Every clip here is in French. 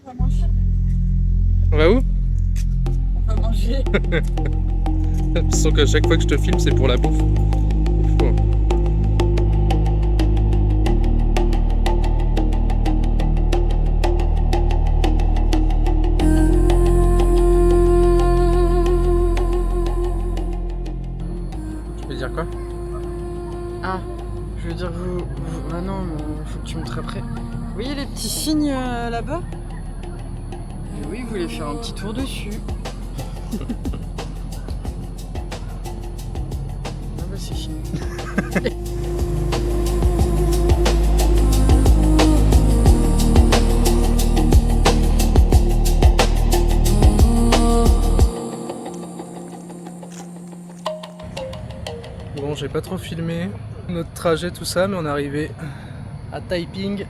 va manger. On va où? On va manger. Sauf qu'à chaque fois que je te filme, c'est pour la bouffe. C'est fou, hein. Tu veux dire quoi? Ah, je veux dire ah non, mais faut que tu montres après. Vous voyez les petits signes là-bas? Et oui, vous voulez faire un petit tour dessus. Ah bah c'est fini. Bon, j'ai pas trop filmé notre trajet, tout ça, mais on est arrivé à Taiping.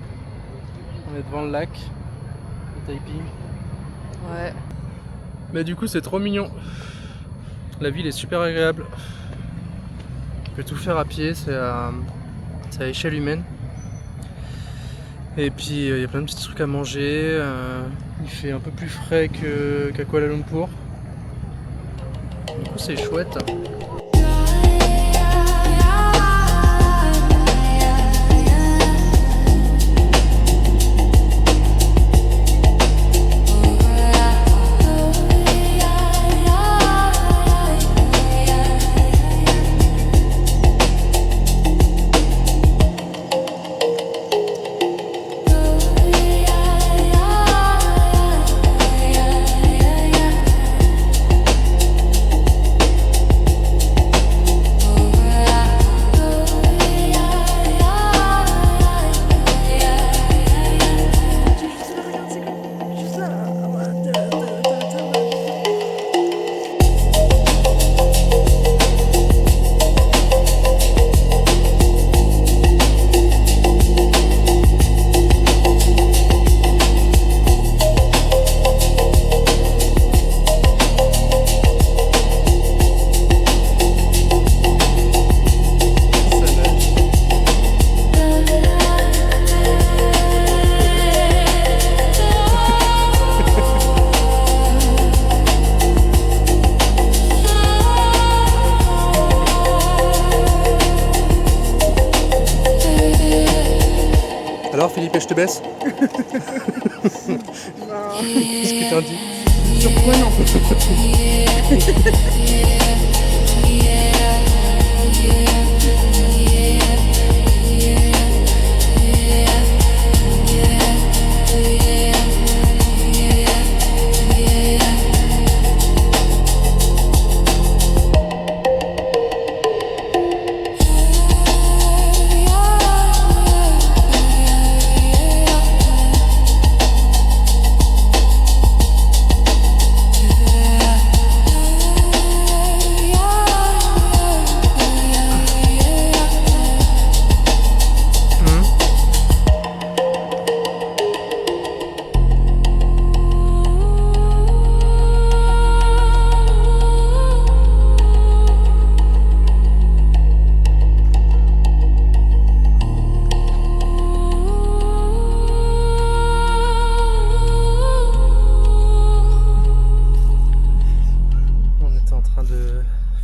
On est devant le lac de Taiping. Ouais. Mais du coup, c'est trop mignon. La ville est super agréable. On peut tout faire à pied, c'est à échelle humaine. Et puis, il y a plein de petits trucs à manger. Il fait un peu plus frais qu'à Kuala Lumpur. Du coup, c'est chouette. Alors Philippe, je te baisse? Qu'est-ce que t'en dis? Surprenant.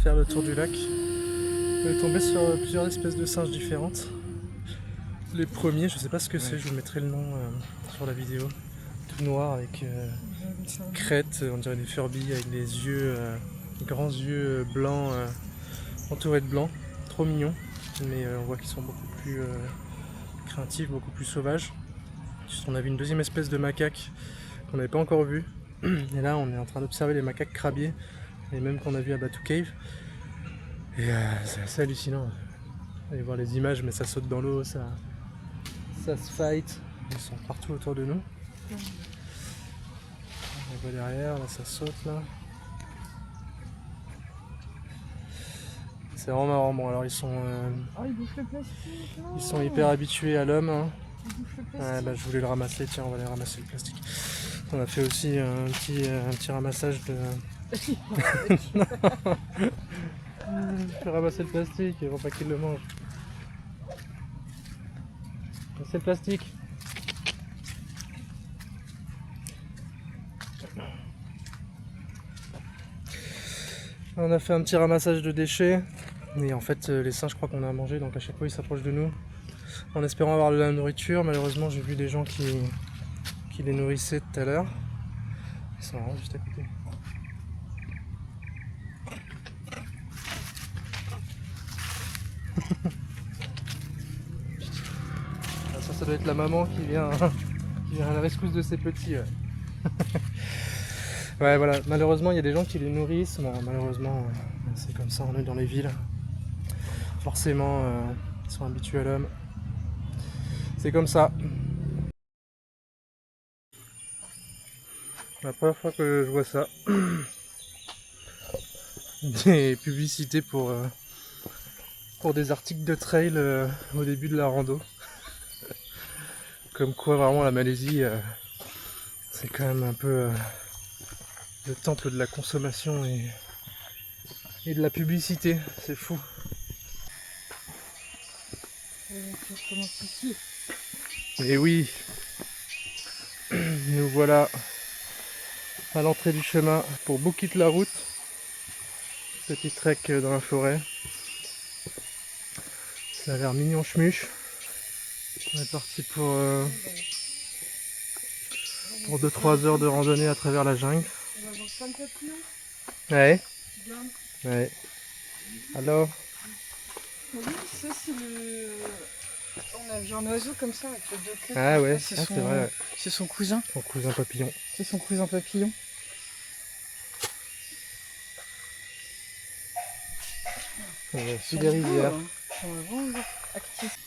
Faire le tour du lac. On est tombé sur plusieurs espèces de singes différentes. Les premiers, je sais pas ce que c'est, je vous mettrai le nom sur la vidéo. Tout noir avec petite crête, on dirait des Furby avec des yeux, grands yeux blancs entourés de blanc. Trop mignons, mais on voit qu'ils sont beaucoup plus craintifs, beaucoup plus sauvages. On a vu une deuxième espèce de macaque qu'on n'avait pas encore vue. Et là on est en train d'observer les macaques crabiers, les mêmes qu'on a vu à Batu Cave. Et c'est assez hallucinant. Allez voir les images, mais ça saute dans l'eau, ça se fight. Ils sont partout autour de nous. On voit derrière, là ça saute là. C'est vraiment marrant. Bon alors ils sont ils sont hyper habitués à l'homme. Hein. Je voulais le ramasser, tiens on va aller ramasser le plastique. On a fait aussi un petit ramassage de. Je vais ramasser le plastique, il ne faut pas qu'il le mange. C'est le plastique. On a fait un petit ramassage de déchets. Et en fait, les singes, je crois qu'on a mangé, donc à chaque fois ils s'approchent de nous en espérant avoir de la nourriture. Malheureusement, j'ai vu des gens qui les nourrissaient tout à l'heure. Ils sont vraiment juste à côté. Ça doit être la maman qui vient à la rescousse de ses petits. Ouais. Ouais, voilà, malheureusement il y a des gens qui les nourrissent. Bon, malheureusement, c'est comme ça, on est dans les villes. Forcément, ils sont habitués à l'homme. C'est comme ça. La première fois que je vois ça. Des publicités pour des articles de trail au début de la rando. Comme quoi vraiment la Malaisie, c'est quand même un peu le temple de la consommation et de la publicité. C'est fou. Et oui, nous voilà à l'entrée du chemin pour Bukit Larut. Petit trek dans la forêt. Ça a l'air mignon schmuche. On est parti pour 2-3 heures de randonnée à travers la jungle. On va voir plein de papillons. Ouais. Bien. Ouais. Alors. Oui, ça c'est le... On a vu un oiseau comme ça avec les deux queues. Ah ouais, c'est c'est vrai. Ouais. C'est son cousin. Son cousin papillon. C'est son cousin papillon. On a aussi des rivières. Ils sont vraiment actifs.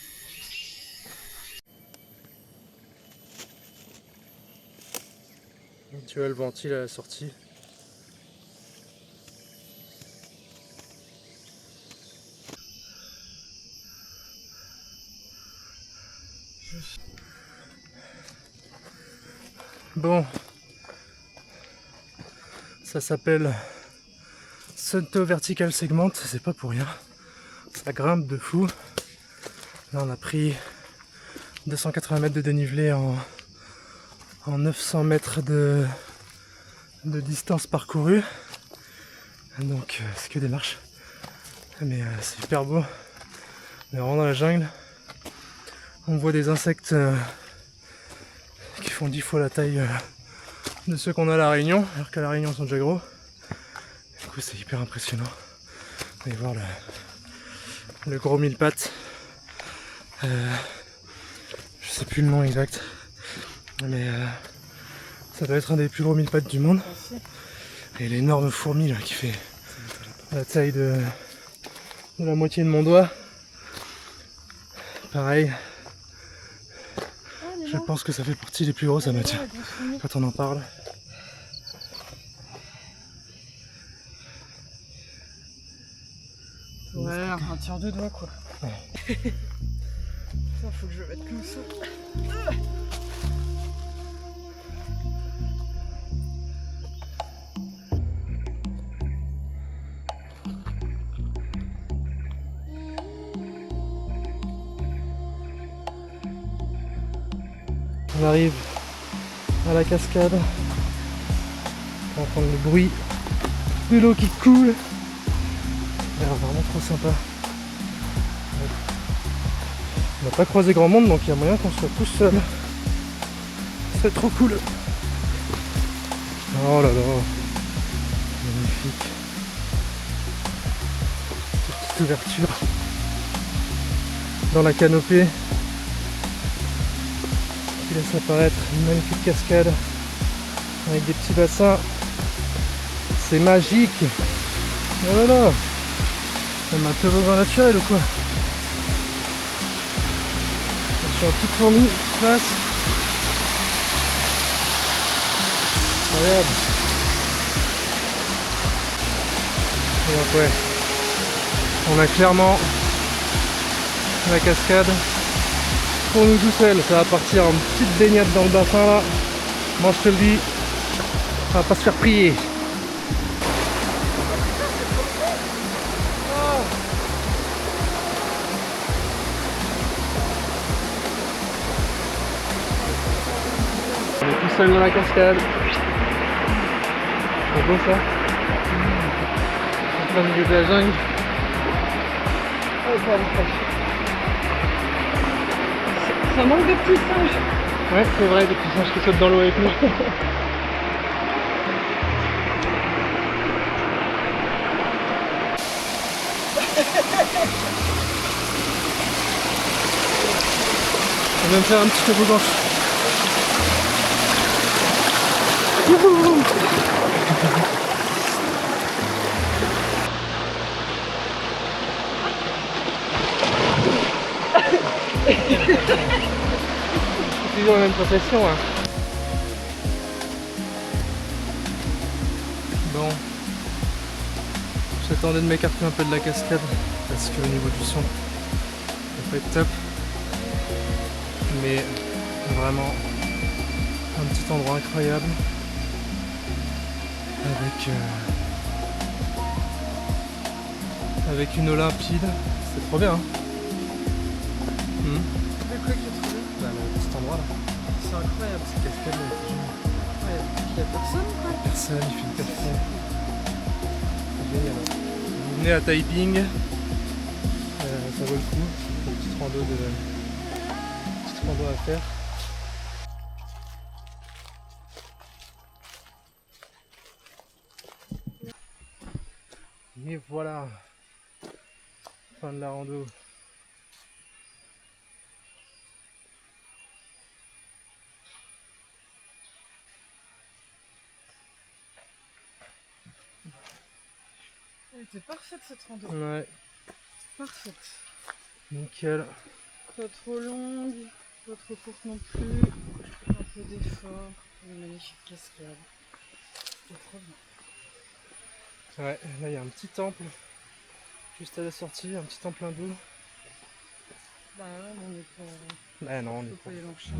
Tu vois le ventile à la sortie. Bon, ça s'appelle Sunto Vertical Segment, c'est pas pour rien. Ça grimpe de fou. Là on a pris 280 mètres de dénivelé en 900 mètres de distance parcourue. Donc c'est que des marches. Mais c'est super beau. On est vraiment dans la jungle. On voit des insectes qui font 10 fois la taille de ceux qu'on a à La Réunion, alors qu'à La Réunion ils sont déjà gros. Du coup c'est hyper impressionnant. Vous allez voir le gros mille pattes. Je sais plus le nom exact, mais ça doit être un des plus gros mille pattes du monde. Et l'énorme fourmi là qui fait la taille de la moitié de mon doigt. Pareil. Je pense que ça fait partie des plus grosses à matière quand on en parle. Ouais, un tiers de doigt quoi. Ouais. Ça faut que je le mette comme ça. On arrive à la cascade. On va entendre le bruit de l'eau qui coule. Ça a l'air vraiment trop sympa. On n'a pas croisé grand monde, donc il y a moyen qu'on soit tous seuls. C'est trop cool. Oh là là. Magnifique. Cette petite ouverture dans la canopée qui laisse apparaître une magnifique cascade avec des petits bassins. C'est magique. Oh là là. On a un toboggan naturel ou quoi? Je suis un petit fourmi qui passe. Regarde. Et donc ouais. On a clairement la cascade pour nous tout seuls. Ça va partir en petite baignade dans le bassin là. Moi je te le dis, ça va pas se faire prier. On est tout seul dans la cascade. C'est beau ça? plein milieu de la jungle. Oh, ça va me fâcher. Ça manque de petits singes. Ouais, c'est vrai, des petits singes qui sautent dans l'eau avec nous. On vient de faire un petit toboggan. C'est toujours la même sensation. Hein. Bon. J'attendais de m'écarter un peu de la cascade parce qu'au niveau du son, ça peut être top. Mais vraiment un petit endroit incroyable avec une eau limpide, c'est trop bien. Hein. De quoi qui est trouvé? Bah, le petit endroit là, C'est incroyable. cette cascade là, c'est génial. Ouais, il y a personne quoi. Personne, il fait une café. C'est génial. Vous venez à Taiping, ça vaut le coup. C'est une petite rando à faire. Et voilà, fin de la rando. Elle était parfaite cette rando. Ouais, Parfaite. nickel. Pas trop longue, pas trop courte non plus. Un peu d'effort. Une magnifique cascade. C'était trop bien. Ouais, là il y a un petit temple juste à la sortie, un petit temple hindou. Bah ouais, mais on est pas. Ah non, on On est peut pas. pas y aller en short.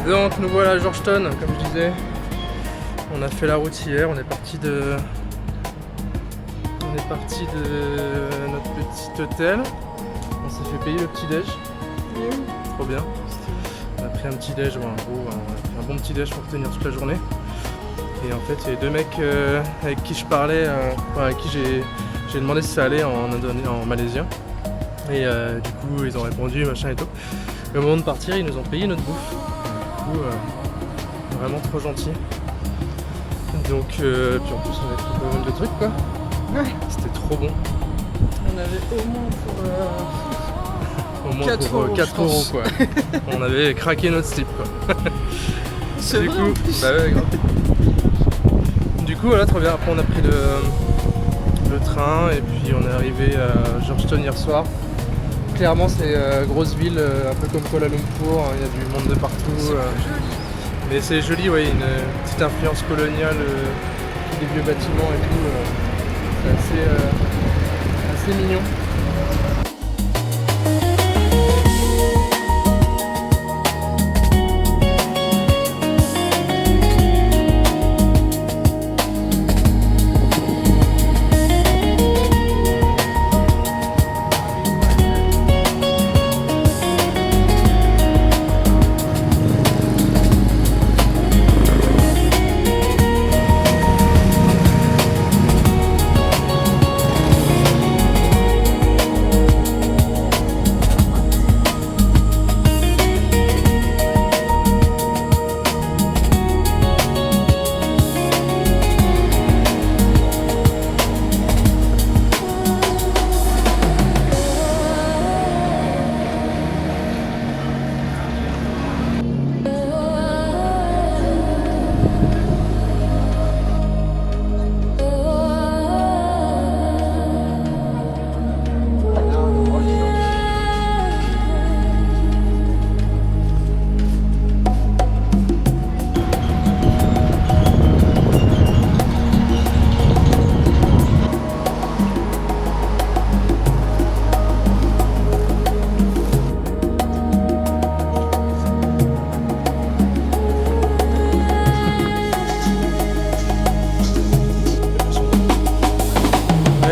Donc nous voilà à Georgetown, comme je disais. On a fait la route hier, on est parti de notre petit hôtel. On s'est fait payer le petit déj. Trop bien. On a pris un petit déj, un bon petit déj pour tenir toute la journée. Et en fait il y a deux mecs avec qui je parlais, avec qui j'ai demandé si ça allait en malaisien. Et du coup ils ont répondu machin et tout. Et au moment de partir ils nous ont payé notre bouffe. Vraiment trop gentil. Donc puis en plus on avait pris pas mal de trucs quoi. Ouais. C'était trop bon. On avait au moins Au moins 4 pour euros, 4 je euros pense. quoi. On avait craqué notre slip quoi. C'est Du vrai, coup, en plus. bah ouais, grave. Du coup voilà trop bien. Après on a pris le train et puis on est arrivé à Georgetown hier soir. Clairement c'est grosse ville, un peu comme Kuala Lumpur, hein, il y a du monde de partout. Mais c'est joli, ouais, une petite influence coloniale, des vieux bâtiments et tout. C'est assez mignon.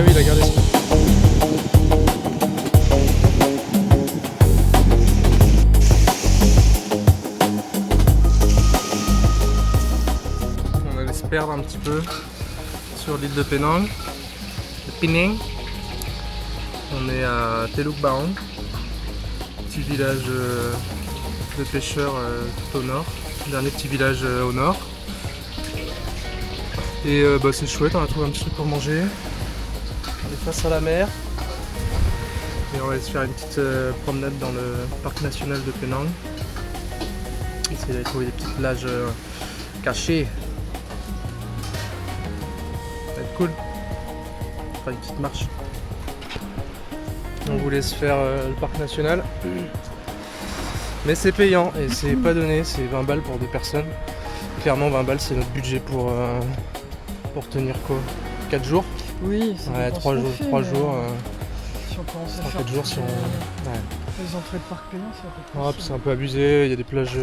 oui, il a gardé. On allait se perdre un petit peu sur l'île de Penang, de Penang. On est à Teluk Baong, petit village de pêcheurs tout au nord, dernier petit village au nord. Et c'est chouette, on a trouvé un petit truc pour manger. On est face à la mer. Et on va aller se faire une petite promenade dans le parc national de Penang. Essayer d'aller trouver des petites plages cachées. Ça va être cool. On fera une petite marche. On voulait se faire le parc national. Mais c'est payant et c'est pas donné, c'est 20 balles pour 2 personnes. Clairement 20 balles c'est notre budget pour tenir quoi 4 jours. Oui, c'est Ouais, 3 jours. fait, 3 jours si on commence à 4 faire jours si on. Ouais. les entrées de parc payant, c'est un peu Ah, puis c'est un peu abusé, il y a des plages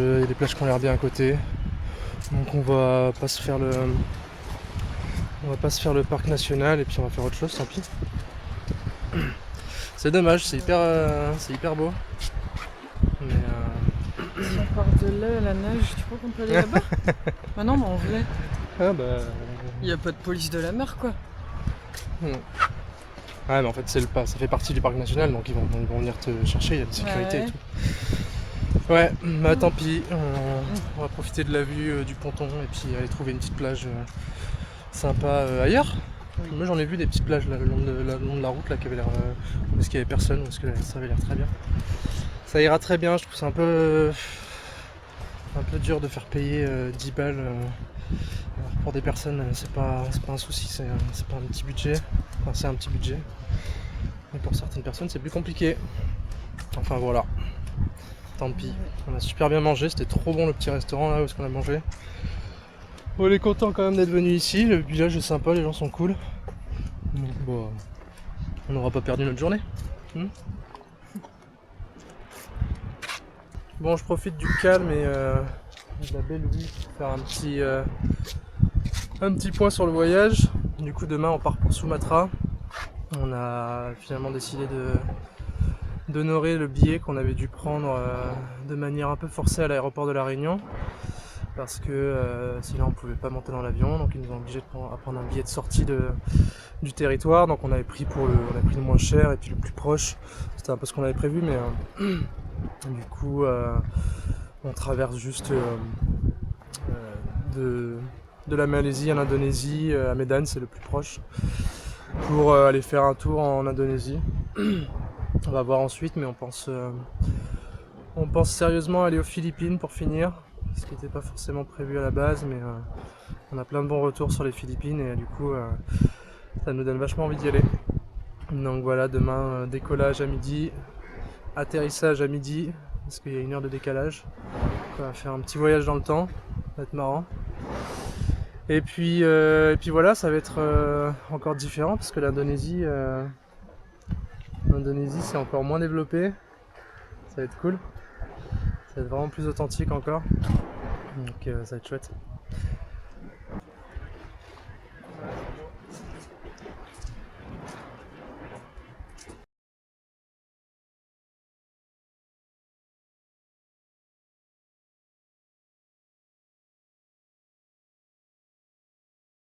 qui ont l'air bien à côté. Donc on va pas se faire le parc national et puis on va faire autre chose, tant pis. C'est dommage, c'est hyper beau. Mais Si on part de là à la nage, tu crois qu'on peut aller là-bas? Bah non, mais en vrai, ah bah. il n'y a pas de police de la mer, quoi. Ouais, mais en fait ça fait partie du parc national, donc ils vont venir te chercher, il y a une sécurité Ouais. et tout. Ouais, bah tant pis, on va profiter de la vue du ponton et puis aller trouver une petite plage sympa ailleurs. Oui. Moi j'en ai vu des petites plages là, le long de la route là, qui avait l'air. Où est-ce qu'il n'y avait personne, où est-ce que ça avait l'air très bien. Ça ira très bien, je trouve que c'est un peu dur de faire payer 10 balles. Alors pour des personnes, c'est pas un souci, c'est pas un petit budget. Enfin, c'est un petit budget. Mais pour certaines personnes, c'est plus compliqué. Enfin voilà. Tant pis. On a super bien mangé, c'était trop bon le petit restaurant là où est-ce qu'on a mangé. On est content quand même d'être venu ici, le village est sympa, les gens sont cool. Donc bon, on n'aura pas perdu notre journée. Bon, je profite du calme et de la belle vue pour faire un petit point sur le voyage. Du coup demain on part pour Sumatra. On a finalement décidé d'honorer le billet qu'on avait dû prendre de manière un peu forcée à l'aéroport de La Réunion. Parce que sinon on ne pouvait pas monter dans l'avion, donc ils nous ont obligés de prendre un billet de sortie du territoire. Donc on avait pris le moins cher et puis le plus proche. C'était un peu ce qu'on avait prévu, mais du coup on traverse juste de la Malaisie à l'Indonésie, à Medan, c'est le plus proche, pour aller faire un tour en Indonésie. On va voir ensuite, mais on pense sérieusement aller aux Philippines pour finir, ce qui n'était pas forcément prévu à la base, mais on a plein de bons retours sur les Philippines et du coup ça nous donne vachement envie d'y aller. Donc voilà, demain décollage à midi, atterrissage à midi, parce qu'il y a 1 heure de décalage. Donc on va faire un petit voyage dans le temps, ça va être marrant. Et puis voilà, ça va être encore différent parce que l'Indonésie c'est encore moins développé. Ça va être cool. Ça va être vraiment plus authentique encore. Donc ça va être chouette.